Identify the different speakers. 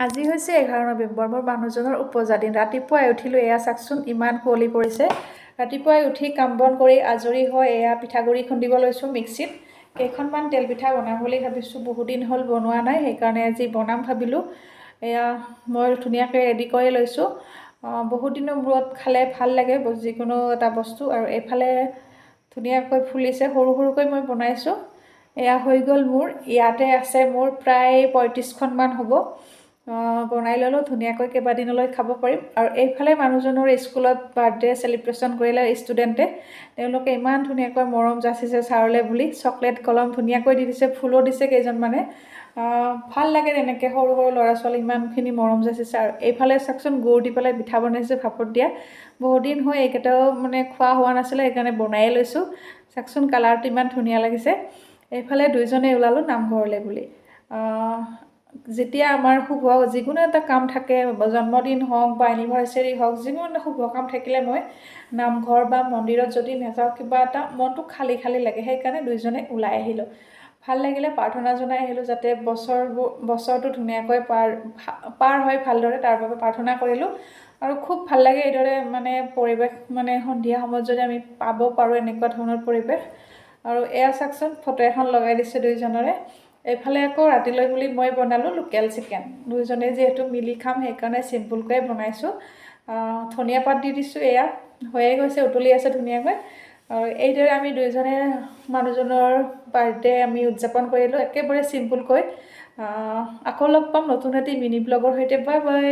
Speaker 1: আজি হৈছে 11 নৱেম্বৰ মোৰ মানুহজনৰ উপজা দিন ৰাতিপুৱাই উঠিলোঁ এয়া চাকচোন ইমান কুঁৱলী পৰিছে ৰাতিপুৱাই উঠি কাম বন কৰি আজৰি হৈ এয়া পিঠাগুৰি খুন্দিব লৈছোঁ মিক্সিত কেইখনমান তেল পিঠা বনাম বুলি ভাবিছোঁ বহুত দিন হ'ল বনোৱা নাই সেইকাৰণে আজি বনাম ভাবিলোঁ এয়া মই ধুনীয়াকৈ ৰেডি কৰি লৈছোঁ বহুত দিনৰ মূৰত খালে ভাল লাগে যিকোনো এটা বস্তু আৰু এইফালে ধুনীয়াকৈ ফুলিছে সৰু সৰুকৈ মই বনাইছোঁ এয়া হৈ গ'ল মোৰ ইয়াতে আছে মোৰ প্ৰায় 35খনমান হ'ব বনাই ললোঁ ধুনীয়াকৈ কেইবাদিনলৈ খাব পাৰিম আৰু এইফালে মানুহজনৰ স্কুলত বাৰ্থডে সেলিব্ৰেশ্যন কৰিলে ষ্টুডেণ্টে তেওঁলোকে ইমান ধুনীয়াকৈ মৰম যাচিছে ছাৰলৈ বুলি চকলেট কলম ধুনীয়াকৈ দি দিছে ফুলো দিছে কেইজনমানে ভাল লাগে তেনেকৈ সৰু সৰু ল'ৰা ছোৱালী ইমানখিনি মৰম যাচিছে আৰু এইফালে চাকচোন গুড় দি পেলাই পিঠা বনাইছে ভাপত দিয়া বহুত দিন হৈ এইকেইটাও মানে খোৱা হোৱা নাছিলে সেইকাৰণে বনাই লৈছোঁ চাকচোন কালাৰটো ইমান ধুনীয়া লাগিছে এইফালে দুইজনে ওলালোঁ নামঘৰলৈ বুলি যেতিয়া আমাৰ শুভ যিকোনো এটা কাম থাকে জন্মদিন হওক বা এনিভাৰ্চাৰী হওক যিকোনো এটা শুভ কাম থাকিলে মই নামঘৰ বা মন্দিৰত যদি নাযাওঁ কিবা এটা মনটো খালী খালী লাগে সেইকাৰণে দুইজনে ওলাই আহিলোঁ ভাল লাগিলে প্ৰাৰ্থনা জনাই আহিলোঁ যাতে বছৰটো ধুনীয়াকৈ পাৰ হয় ভালদৰে তাৰ বাবে প্ৰাৰ্থনা কৰিলোঁ আৰু খুব ভাল লাগে এইদৰে মানে পৰিৱেশ মানে সন্ধিয়া সময়ত যদি আমি পাব পাৰোঁ এনেকুৱা ধৰণৰ পৰিৱেশ আৰু এয়া চাকচোন ফটো এখন লগাই দিছে দুইজনৰে এইফালে আকৌ ৰাতিলৈ বুলি মই বনালোঁ লোকেল চিকেন দুইজনে যিহেতু মিলি খাম সেইকাৰণে চিম্পুলকৈ বনাইছোঁ ধনিয়া পাত দি দিছোঁ এয়া হৈয়ে গৈছে উতলি আছে ধুনীয়াকৈ আৰু এইদৰে আমি দুইজনে মানুহজনৰ বাৰ্থডে আমি উদযাপন কৰিলোঁ একেবাৰে চিম্পুলকৈ আকৌ লগ পাম নতুন এটি মিনি ব্লগৰ সৈতে বাই বাই